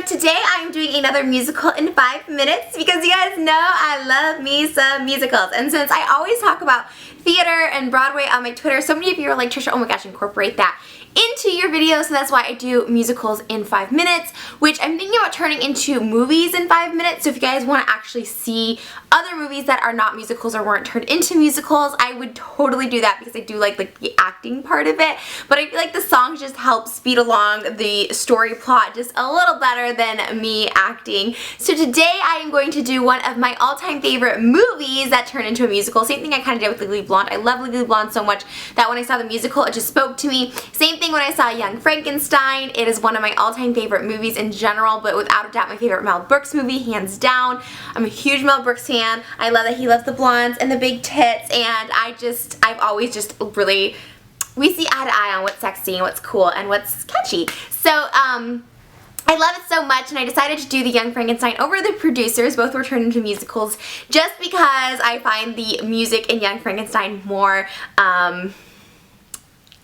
today I'm doing another musical in 5 minutes because you guys know I love me some musicals. And since I always talk about theater and Broadway on my Twitter, so many of you are like, Trisha, oh my gosh, incorporate that into your videos, so that's why I do musicals in 5 minutes, which I'm thinking about turning into movies in 5 minutes. So if you guys want to actually see other movies that are not musicals or weren't turned into musicals, I would totally do that because I do like the acting part of it. But I feel like the songs just help speed along the story plot just a little better than me acting. So today I am going to do one of my all-time favorite movies that turned into a musical. Same thing I kind of did with Legally Blonde. I love Legally Blonde so much that when I saw the musical, it just spoke to me. Same thing when I saw Young Frankenstein. It is one of my all-time favorite movies in general, but without a doubt my favorite Mel Brooks movie, hands down. I'm a huge Mel Brooks fan. I love that he loves the blondes and the big tits, and I've always just really, we see eye to eye on what's sexy and what's cool and what's catchy. So, I love it so much, and I decided to do the Young Frankenstein over the producers. Both were turned into musicals just because I find the music in Young Frankenstein more,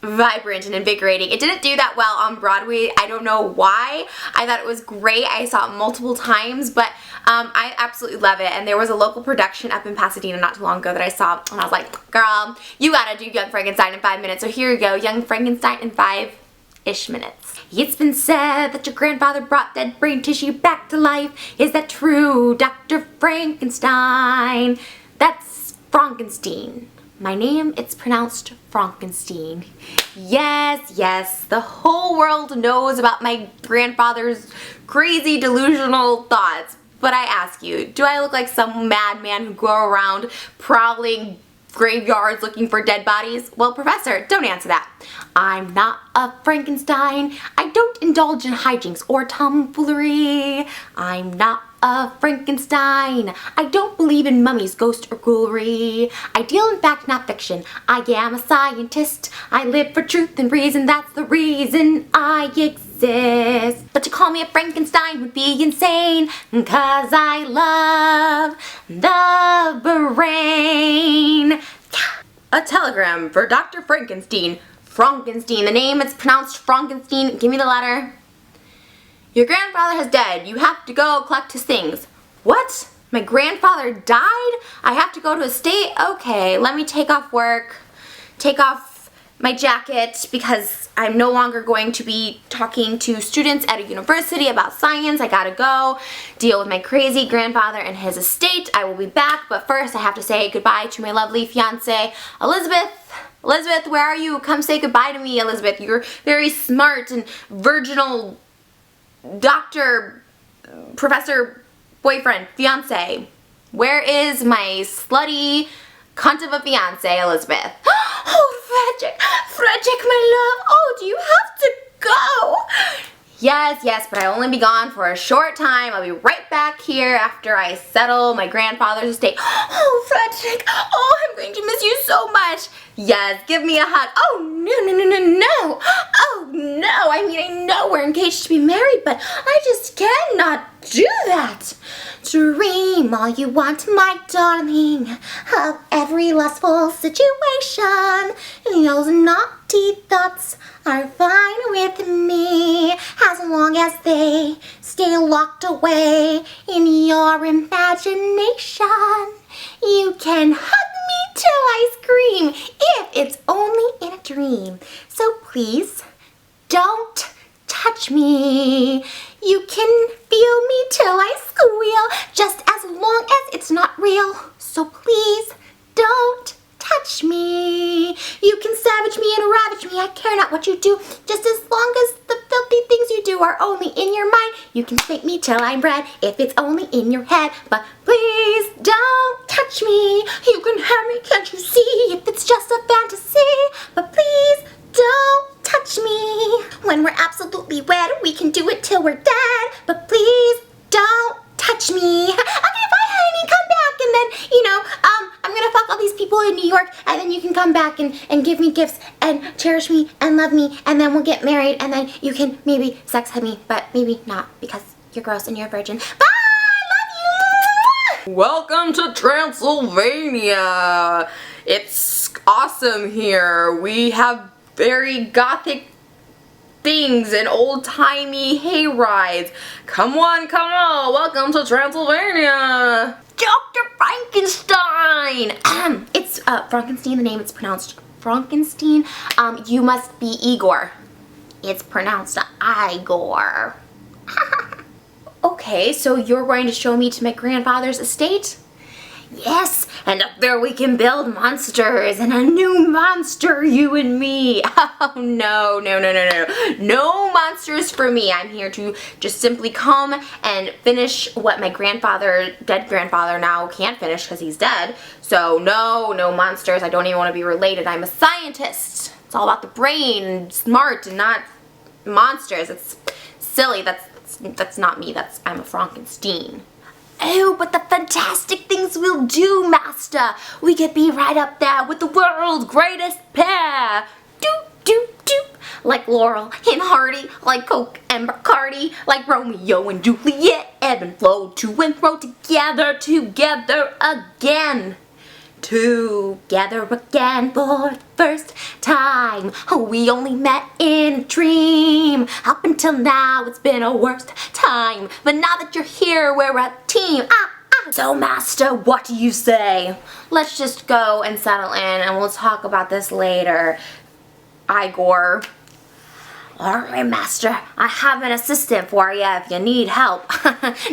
vibrant and invigorating. It didn't do that well on Broadway. I don't know why. I thought it was great. I saw it multiple times, but I absolutely love it. And there was a local production up in Pasadena not too long ago that I saw, and I was like, girl, you gotta do Young Frankenstein in 5 minutes. So here you go, Young Frankenstein in 5-ish minutes. It's been said that your grandfather brought dead brain tissue back to life. Is that true, Dr. Frankenstein? That's Frankenstein. My name, it's pronounced Frankenstein. Yes, yes, the whole world knows about my grandfather's crazy delusional thoughts. But I ask you, do I look like some madman who go around prowling graveyards looking for dead bodies? Well, Professor, don't answer that. I'm not a Frankenstein. I don't indulge in hijinks or tomfoolery. I'm not a Frankenstein. I don't believe in mummies, ghosts, or ghoulery. I deal in fact, not fiction. I am a scientist. I live for truth and reason. That's the reason I exist. But to call me a Frankenstein would be insane, 'cause I love the brain. A telegram for Dr. Frankenstein. Frankenstein. The name is pronounced Frankenstein. Give me the letter. Your grandfather has died. You have to go collect his things. What? My grandfather died? I have to go to his estate? Okay, let me take off work, take off my jacket, because I'm no longer going to be talking to students at a university about science. I gotta go deal with my crazy grandfather and his estate. I will be back, but first I have to say goodbye to my lovely fiance, Elizabeth. Elizabeth, where are you? Come say goodbye to me, Elizabeth. You're very smart and virginal doctor, professor, boyfriend, fiance. Where is my slutty cunt of a fiance, Elizabeth? Oh, Frederick, my love. Oh, do you have to go? Yes, yes, but I'll only be gone for a short time. I'll be right back here after I settle my grandfather's estate. Oh, Frederick, oh, I'm going to miss you so much. Yes, give me a hug. Oh, no. Oh, no. I mean, I know we're engaged to be married, but I just cannot do that. Dream all you want, my darling, of every lustful situation. Those naughty thoughts are fine with me, as long as they stay locked away in your imagination. You can hug me till I scream, if it's only in a dream. So please, don't touch me. You can feel me till I squeal, just as long as it's not real. So please, don't touch me. You can savage me and ravage me, I care not what you do, just as long as the filthy things you do are only in your mind. You can spank me till I'm red, if it's only in your head, but please don't touch me. You can have me, can't you see, if it's just a fantasy, but please don't touch me. When we're absolutely wed, we can do it till we're dead, but please don't touch me. Okay, bye honey, come back, and then, you know, I'm gonna fuck all these people in New York, and then you can come back and give me gifts and cherish me and love me, and then we'll get married, and then you can maybe sex head me, but maybe not, because you're gross and you're a virgin. Bye! Love you! Welcome to Transylvania! It's awesome here. We have very gothic things and old-timey hay rides. Come on, welcome to Transylvania. Dr. Frankenstein! It's Frankenstein, the name, it's pronounced Frankenstein. You must be Igor. It's pronounced Igor. Okay, so you're going to show me to my grandfather's estate? Yes, and up there we can build monsters and a new monster, you and me. Oh, no. No monsters for me. I'm here to just simply come and finish what my grandfather, dead grandfather now, can't finish because he's dead. So no monsters. I don't even want to be related. I'm a scientist. It's all about the brain, smart and not monsters. It's silly. That's not me. I'm a Frankenstein. Oh, but the fantastic things we'll do, Master! We could be right up there with the world's greatest pair! Doop, doop, doop! Like Laurel and Hardy, like Coke and Bacardi, like Romeo and Juliet, ebb and flow to and fro together again! Together again for the first time. We only met in a dream. Up until now it's been a worst time, but now that you're here we're a team. So Master, what do you say? Let's just go and settle in and we'll talk about this later. Igor. Alright, Master, I have an assistant for you if you need help.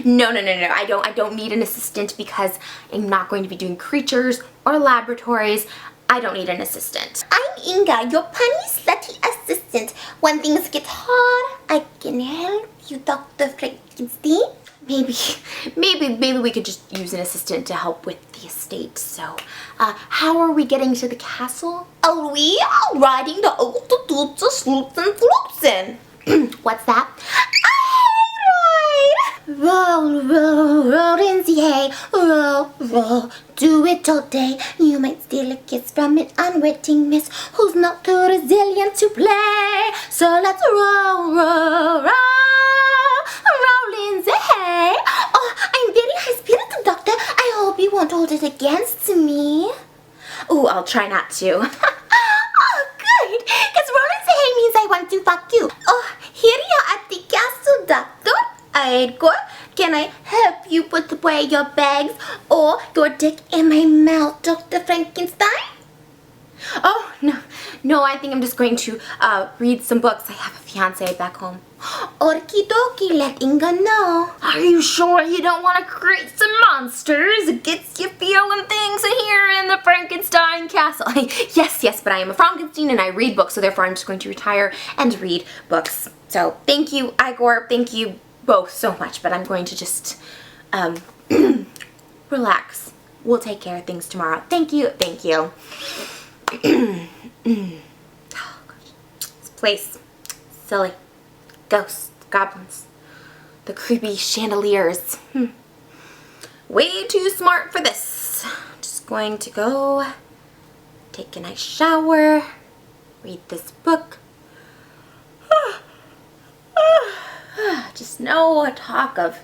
No, I don't need an assistant because I'm not going to be doing creatures or laboratories. I don't need an assistant. I'm Inga, your punny slutty assistant. When things get hard, I can help you, Dr. Frankenstein. Maybe we could just use an assistant to help with the estate. So, how are we getting to the castle? Oh, we are riding the Sloopsin. What's that? Roll, roll, roll in the hay. Roll, roll, do it all day. You might steal a kiss from an unwitting miss who's not too resilient to play. So let's roll, roll, roll, roll in the hay. Oh, I'm very high-spirited, Doctor. I hope you won't hold it against me. Ooh, I'll try not to. Oh, good, because rolling the hay means I want to fuck you. Oh, here you are at the castle, Doctor. Igor, can I help you put away your bags or your dick in my mouth, Dr. Frankenstein? Oh, no, I think I'm just going to read some books. I have a fiance back home. Okie dokie, let Inga know. Are you sure you don't want to create some monsters? It gets you feeling things here in the Frankenstein castle. Yes, but I am a Frankenstein and I read books, so therefore I'm just going to retire and read books. So thank you, Igor, thank you both so much, but I'm going to just relax. We'll take care of things tomorrow. Thank you. Oh gosh. This place, silly. Ghosts, goblins, the creepy chandeliers. Way too smart for this. Just going to go take a nice shower, read this book. Just no talk of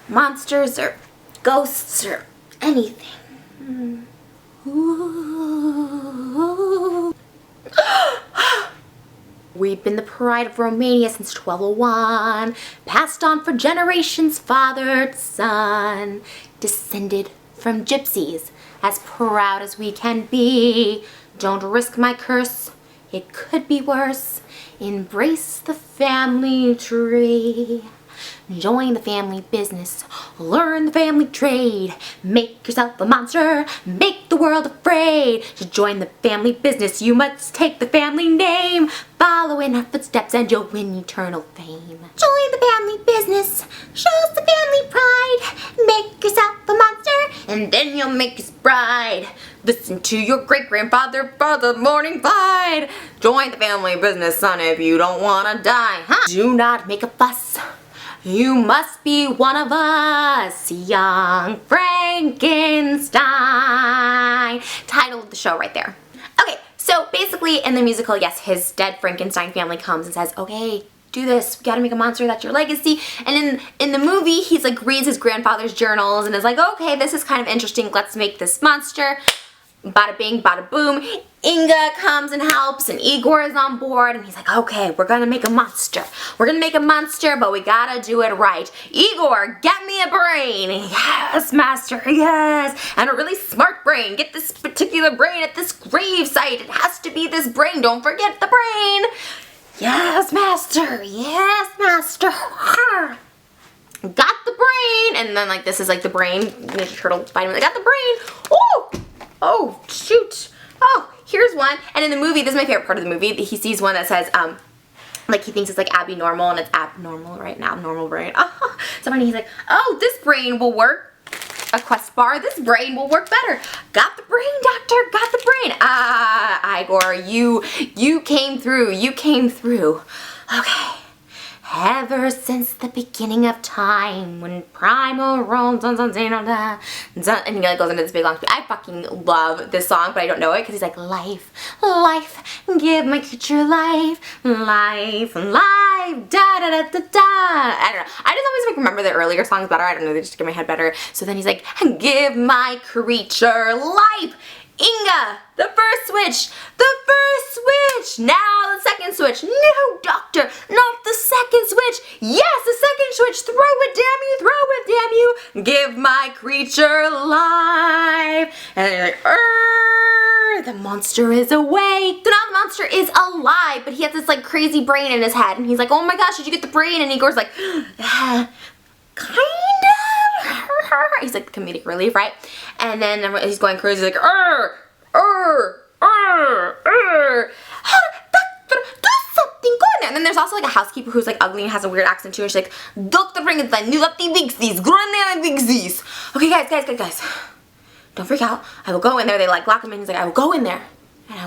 monsters or ghosts or anything. We've been the pride of Romania since 1201, passed on for generations, father to son, descended from gypsies, as proud as we can be. Don't risk my curse, it could be worse. Embrace the family tree. Join the family business, learn the family trade, make yourself a monster, make the world afraid. To join the family business, you must take the family name. Follow in our footsteps and you'll win eternal fame. Join the family business, show us the family pride, make yourself a monster, and then you'll make us bride. Listen to your great-grandfather for the morning fight. Join the family business, son, if you don't want to die. Do not make a fuss. You must be one of us, young Frankenstein. Title of the show right there. Okay, so basically in the musical, yes, his dead Frankenstein family comes and says, okay, do this, we gotta make a monster, that's your legacy. And in the movie, he's like reads his grandfather's journals and is like, okay, this is kind of interesting, let's make this monster. bada bing, bada boom, Inga comes and helps, and Igor is on board, and he's like, okay, we're gonna make a monster. We're gonna make a monster, but we gotta do it right. Igor, get me a brain. Yes, master, yes. And a really smart brain. Get this particular brain at this grave site. It has to be this brain. Don't forget the brain. Yes, master. Yes, master. Got the brain. And then like this is like the brain. Ninja Turtle Spider-Man. I got the brain. Oh, oh, shoot. Oh, here's one. And in the movie, this is my favorite part of the movie. He sees one that says, like he thinks it's like Abby normal, and it's abnormal right now, normal brain. Oh, so funny. He's like, oh, this brain will work. A quest bar. This brain will work better. Got the brain, doctor. Got the brain. Ah, Igor, you came through. You came through. Okay. Ever since the beginning of time, when primal roams on, and he like goes into this big long speech. I fucking love this song, but I don't know it because he's like, life, life, give my creature life, life, life, da da da da da. I don't know. I just always like remember the earlier songs better. I don't know. They just get my head better. So then he's like, give my creature life. Inga, the first switch, now the second switch, no doctor, not the second switch, yes the second switch, throw it damn you, give my creature life, and you're like, the monster is awake, so now the monster is alive, but he has this like crazy brain in his head, and he's like, oh my gosh, did you get the brain, and Igor's like, kind of. He's like the comedic relief, right? And then he's going crazy, like, do something good. And then there's also like a housekeeper who's like ugly and has a weird accent too. And she's like, Dr. Frankenstein, you got the Vixies, Granada Vixies. Okay, guys. Don't freak out. I will go in there. They like lock him in. He's like, I will go in there. And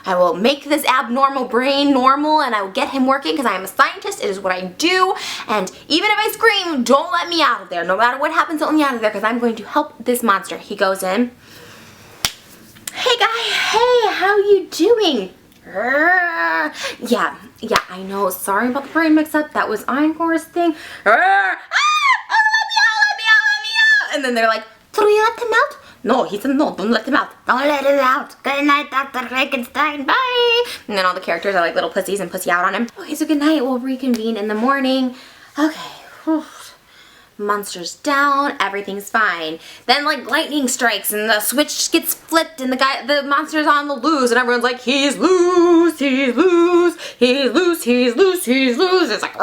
I will make this abnormal brain normal, and I will get him working because I am a scientist. It is what I do. And even if I scream, don't let me out of there. No matter what happens, don't let me out of there because I'm going to help this monster. He goes in. Hey guy, hey, how you doing? Yeah, I know. Sorry about the brain mix-up. That was Igor's thing. Let me out. And then they're like, so we let him out? No, he said no, don't let him out. Don't let him out. Good night, Dr. Frankenstein. Bye. And then all the characters are like little pussies and pussy out on him. Okay, so good night. We'll reconvene in the morning. Okay. Whew. Monster's down. Everything's fine. Then like lightning strikes and the switch gets flipped and the monster's on the loose and everyone's like, he's loose, he's loose, he's loose, he's loose, he's loose. It's like,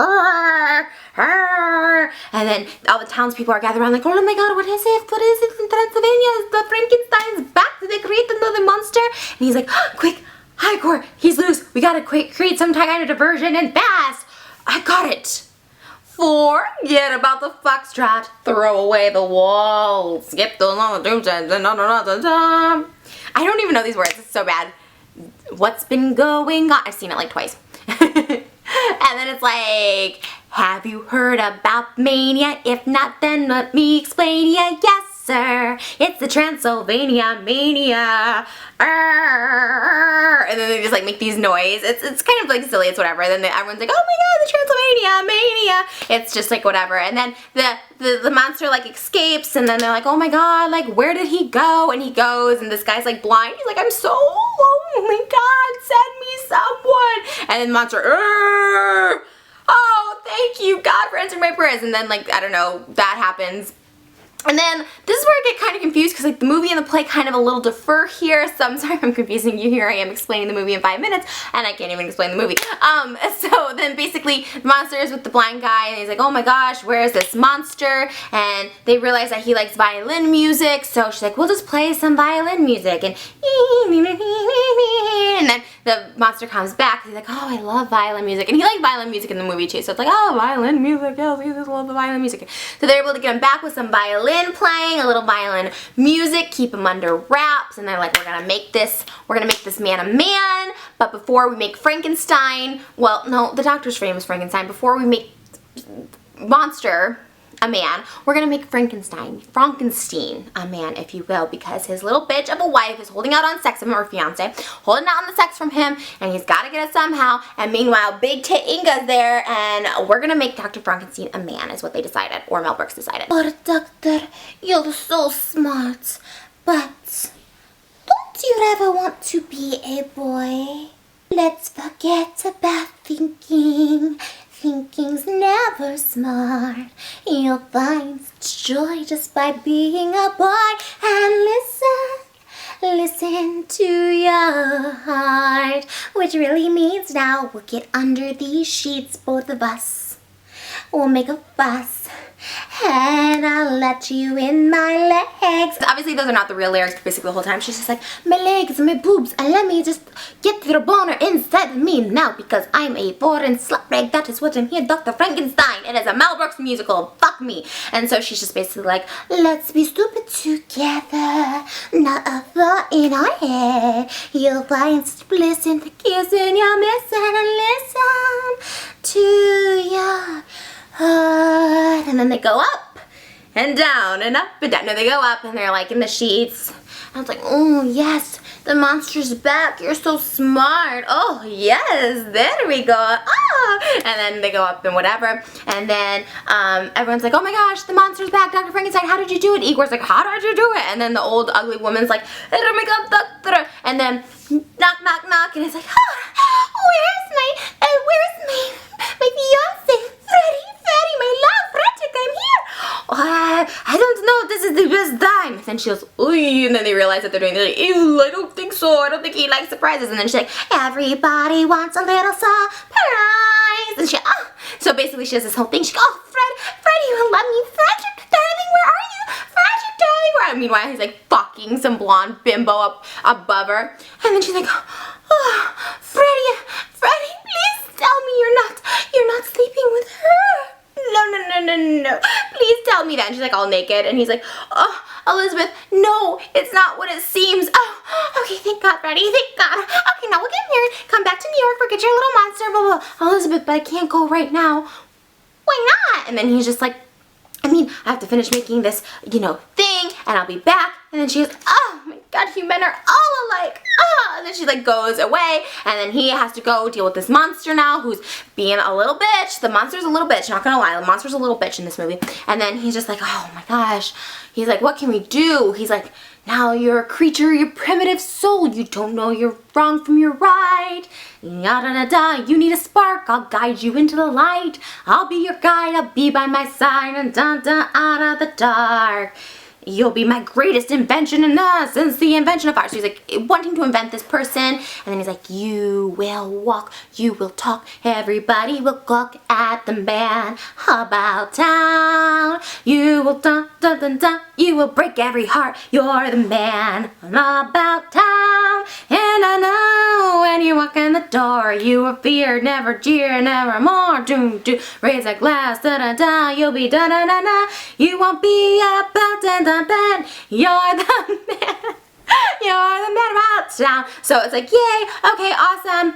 and then all the townspeople are gathered around like, oh my god, what is it? What is it in Transylvania? Is the Frankenstein's back? Did they create another monster? And he's like, oh, quick, Igor, he's loose. We gotta create some kind of diversion and fast. I got it. Forget about the foxtrot. Throw away the wall. Skip those on the tombstones. I don't even know these words. It's so bad. What's been going on? I've seen it like twice. And then it's like, have you heard about mania? If not, then let me explain ya. Yes, sir. It's the Transylvania mania. And then they just like make these noise. It's kind of like silly. It's whatever. And then everyone's like, oh my god, the Transylvania mania. It's just like whatever. And then the monster like escapes. And then they're like, oh my god, like where did he go? And he goes, and this guy's like blind. He's like, I'm so lonely. God, send me someone. And then the monster, oh, thank you, God, for answering my prayers. And then like, I don't know, that happens. And then this is where I get kind of confused because like the movie and the play kind of a little differ here. So I'm sorry I'm confusing you. Here I am explaining the movie in 5 minutes and I can't even explain the movie. So then basically the monster is with the blind guy and he's like, oh my gosh, where is this monster? And they realize that he likes violin music. So she's like, we'll just play some violin music. And then the monster comes back. He's like, oh, I love violin music. And he liked violin music in the movie too. So it's like, oh, violin music. Yes, he just loves the violin music. So they're able to get him back with some violin playing, a little violin music, keep him under wraps, and they're like, we're gonna make this man a man, but before we make Frankenstein, well, no, the doctor's name is Frankenstein, before we make monster a man, we're gonna make Frankenstein a man, if you will, because his little bitch of a wife is holding out on sex from him, or fiance, holding out on the sex from him, and he's gotta get it somehow, and meanwhile, big tit Inga's there, and we're gonna make Dr. Frankenstein a man, is what they decided, or Mel Brooks decided. But doctor, you're so smart, but don't Do you ever want to be a boy? Let's forget about thinking. Thinking's never smart. You'll find joy just by being a boy. And listen to your heart. Which really means now we'll get under these sheets, both of us. We'll make a fuss. And I'll let you in my legs. Obviously those are not the real lyrics, but basically the whole time she's just like, My legs and my boobs, and let me just get the boner inside of me now, because I'm a foreign slut rag. That is what I'm here, Dr. Frankenstein. it is a Mel Brooks musical, fuck me. And so she's just basically like, Let's be stupid together, not a thought in our head. You'll find bliss in the kissing you're missing, and listen to your heart. and then they go up and down and up and down. No, they go up and they're like in the sheets. I was like, oh yes, the monster's back. You're so smart. Oh yes, there we go. Ah! And then they go up and whatever. And then everyone's like, oh my gosh, the monster's back. Dr. Frankenstein, how did you do it? Igor's like, how did you do it? And then the old ugly woman's like, oh my god, doctor. And then knock, knock, knock. And it's like, Where's my fiance? Freddy, my love, Frederick, I'm here. I don't know if this is the best time. And then she goes, ooh, and then they realize that they're like, ew, I don't think so. I don't think he likes surprises. And then she's like, Everybody wants a little surprise. and she, oh. So basically she does this whole thing. She goes, oh, Freddy, you love me. Frederick, darling, where are you? Frederick, darling, where are you? Meanwhile, he's like fucking some blonde bimbo up above her. And then she's like, oh, Freddy, please tell me you're not sleeping with her. No. Please tell me that. And she's like all naked. And he's like, oh, Elizabeth, no, it's not what it seems. Oh, okay, thank God, Freddy, thank God. Okay, now we'll get married, come back to New York, forget your little monster, blah, blah, blah. Elizabeth, but I can't go right now. Why not? And then he's just like, I have to finish making this, thing, and I'll be back. And then she goes, oh my God, you men are all alike. Oh. And then she like goes away, and then he has to go deal with this monster now, who's being a little bitch. The monster's a little bitch, not gonna lie. The monster's a little bitch in this movie. And then he's just like, oh my gosh. He's like, what can we do? He's like, now you're a creature, you're primitive soul. You don't know your wrong from your right. Yada da da. You need a spark. I'll guide you into the light. I'll be your guide. I'll be by my side and da da out of the dark. You'll be my greatest invention since the invention of fire. So he's like wanting to invent this person, and then he's like, you will walk, you will talk, everybody will look at the man about town. You will dun dun dun dun, you will break every heart. You're the man about town, and I know when you walk in the door, you will fear, never jeer, never more. Do do, raise a glass, da da da. You'll be da da da da. You won't be about da da. Bed. You're the man. You're the man about town. So it's like, yay, okay, awesome.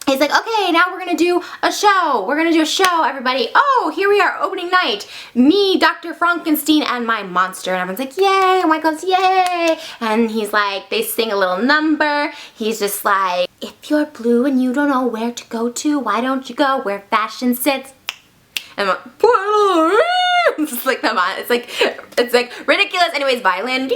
He's like, okay, now we're gonna do a show. We're gonna do a show, everybody. Oh, here we are, opening night. Me, Dr. Frankenstein, and my monster. And everyone's like, yay. And Mike goes, yay. And he's like, they sing a little number. He's just like, if you're blue and you don't know where to go to, why don't you go where fashion sits? And I'm like, it's like it's like ridiculous. Anyways, violin,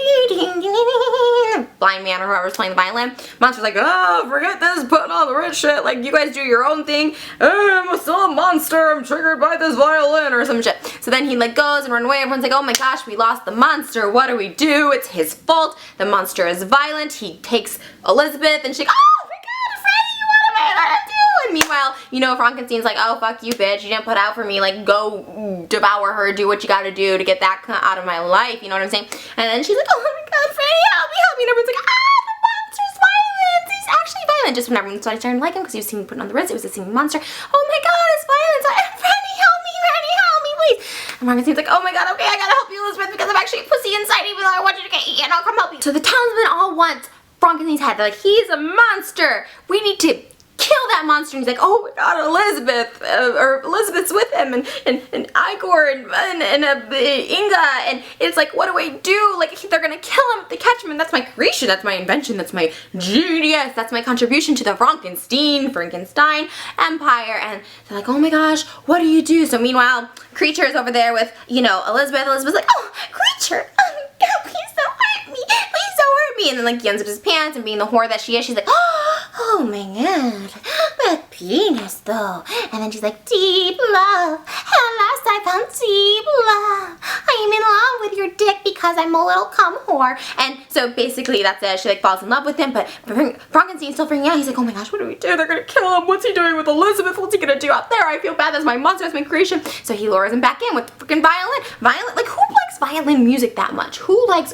blind man or whoever's playing the violin. Monster's like, oh, forget this, put on the rich shit. Like, you guys do your own thing. I'm still a monster. I'm triggered by this violin or some shit. So then he like goes and runs away. Everyone's like, oh my gosh, we lost the monster. What do we do? It's his fault. The monster is violent. He takes Elizabeth, and she's like, oh my God, Freddy, what am I gonna do? And meanwhile, Frankenstein's like, oh, fuck you, bitch. You didn't put out for me. Like, go devour her. Do what you gotta do to get that out of my life. You know what I'm saying? And then she's like, oh my God, Freddy, help me. And everyone's like, the monster's violent. He's actually violent. Just when everyone started to like him because he was singing, putting on the wrist. It was a singing monster. Oh my God, it's violence. Freddy, help me, please. And Frankenstein's like, oh my God, okay, I gotta help you, Elizabeth, because I'm actually a pussy inside, even though I want you to get eaten. I'll come help you. So the townsmen all want Frankenstein's head. They're like, he's a monster. We need to kill that monster. And he's like, oh my God, Elizabeth, or Elizabeth's with him, and Igor, and Inga, and it's like, what do I do? Like, they're gonna kill him if they catch him, and that's my creation, that's my invention, that's my genius, that's my contribution to the Frankenstein empire. And they're like, oh my gosh, what do you do? So meanwhile, Creature's over there with, Elizabeth. Elizabeth's like, oh, Creature, oh my God, please don't hurt me, please don't hurt me. baby, and then like he unzips his pants, and being the whore that she is, she's like, oh my god, that penis though. And then she's like, deep love, at last I found deep love. I am in love with your dick because I'm a little cum whore. And so basically that's it. She like falls in love with him, but Frankenstein's still freaking out. He's like, oh my gosh, what do we do? They're gonna kill him. What's he doing with Elizabeth? What's he gonna do out there? I feel bad. That's my monster. That's my creation. So he lures him back in with freaking violin. Like who likes violin music that much? Who likes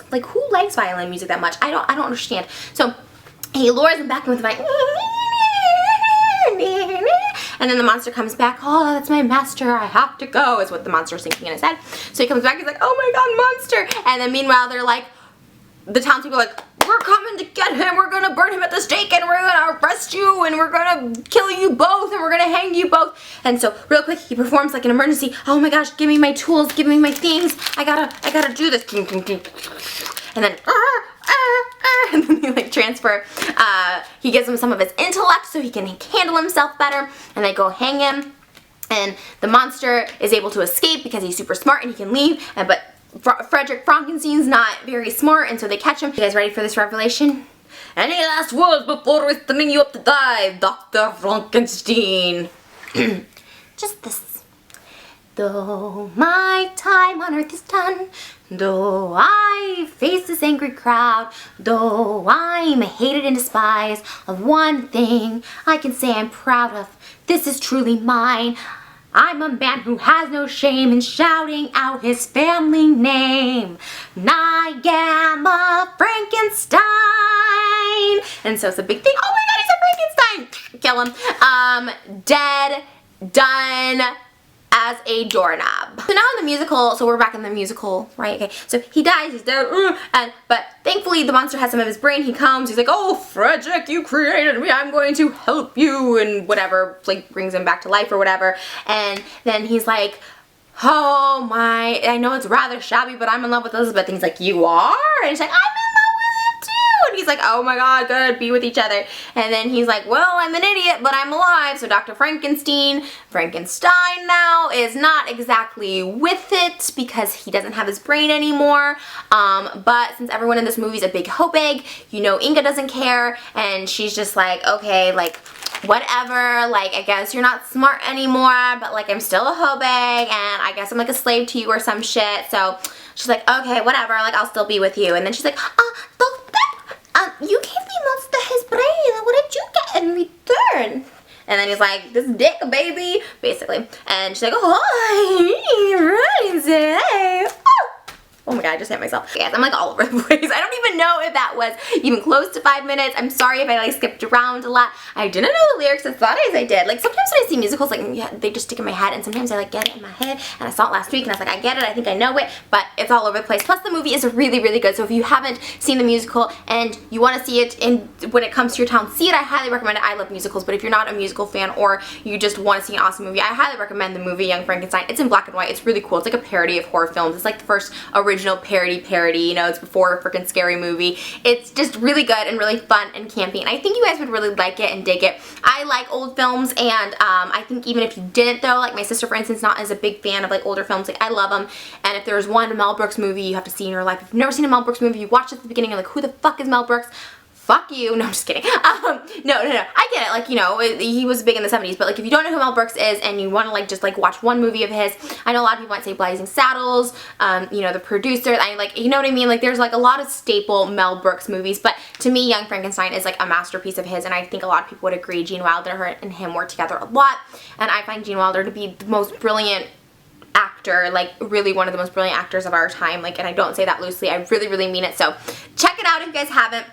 violin music that much? I don't understand. So he lures him back in with the violin. And then the monster comes back. Oh, that's my master. I have to go, is what the monster's thinking in his head. So he comes back. He's like, oh my god, monster. And then meanwhile, they're like, the townspeople are like, we're coming to get him. We're going to burn him at the stake, and we're going to arrest you, and we're going to kill you both, and we're going to hang you both. And so real quick, he performs like an emergency. Oh my gosh, give me my tools. Give me my things. I gotta do this. And then, and then they like transfer. He gives him some of his intellect so he can handle himself better, and they go hang him. And the monster is able to escape because he's super smart and he can leave. But Frederick Frankenstein's not very smart, and so they catch him. You guys ready for this revelation? Any last words before we're sending you up to die, Dr. Frankenstein? Just this. Though my time on earth is done, though I face this angry crowd, though I'm hated and despised, of one thing I can say I'm proud of. This is truly mine. I'm a man who has no shame in shouting out his family name. I am a Frankenstein. And so it's a big thing. Oh my god, he's a Frankenstein. Kill him. Dead. Done. As a doorknob. So now in the musical, so we're back in the musical, right? Okay, so he dies, he's dead, but thankfully the monster has some of his brain. He comes, he's like, oh, Frederick, you created me, I'm going to help you, and whatever, like brings him back to life or whatever. And then he's like, oh my, I know it's rather shabby, but I'm in love with Elizabeth. And he's like, you are? And he's like, I'm in love with him too. And he's like, oh my god, good, be with each other. And then he's like, well, I'm an idiot, but I'm alive. So Dr. Frankenstein now, is not exactly with it because he doesn't have his brain anymore. But since everyone in this movie is a big hoe bag, you know Inga doesn't care, and she's just like, okay, like, whatever, like, I guess you're not smart anymore, but like, I'm still a hoe bag, and I guess I'm like a slave to you or some shit. So she's like, okay, whatever, like, I'll still be with you. And then she's like, doctor, you gave the monster his brain. What did you get in return? And then he's like, this dick, baby, basically. And she's like, oh, right, oh my god, I just hit myself. Guys, I'm like all over the place. I don't even know if that was even close to 5 minutes. I'm sorry if I like skipped around a lot. I didn't know the lyrics as thought as I did. Like sometimes when I see musicals, like yeah, they just stick in my head, and sometimes I like get it in my head, and I saw it last week and I was like, I get it, I think I know it, but it's all over the place. Plus the movie is really, really good. So if you haven't seen the musical and you want to see it when it comes to your town, see it. I highly recommend it. I love musicals, but if you're not a musical fan or you just want to see an awesome movie, I highly recommend the movie Young Frankenstein. It's in black and white. It's really cool. It's like a parody of horror films. It's like the first original parody, you know, it's before a freaking Scary Movie. It's just really good and really fun and campy, and I think you guys would really like it and dig it. I like old films, and I think even if you didn't though, like my sister for instance, not as a big fan of like older films, like I love them, and if there's one Mel Brooks movie you have to see in your life, if you've never seen a Mel Brooks movie, you watch it at the beginning, you're like, who the fuck is Mel Brooks? Fuck you. No, I'm just kidding. No. I get it. Like, you know, he was big in the 70s, but like if you don't know who Mel Brooks is and you want to like just like watch one movie of his, I know a lot of people might say Blazing Saddles, you know, The Producer, I like, you know what I mean? Like there's like a lot of staple Mel Brooks movies, but to me, Young Frankenstein is like a masterpiece of his, and I think a lot of people would agree. Gene Wilder and him work together a lot, and I find Gene Wilder to be the most brilliant actor, like really one of the most brilliant actors of our time, like, and I don't say that loosely, I really, really mean it. So check it out if you guys haven't.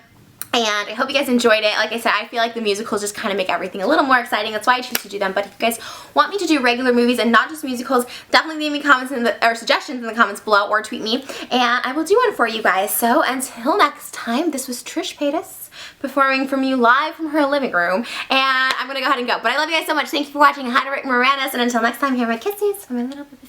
And I hope you guys enjoyed it. Like I said, I feel like the musicals just kind of make everything a little more exciting. That's why I choose to do them. But if you guys want me to do regular movies and not just musicals, definitely leave me comments or suggestions in the comments below, or tweet me, and I will do one for you guys. So until next time, this was Trish Paytas performing from you live from her living room, and I'm gonna go ahead and go. But I love you guys so much. Thank you for watching. Hi to Rick Moranis, and until next time, here are my kisses from my little baby.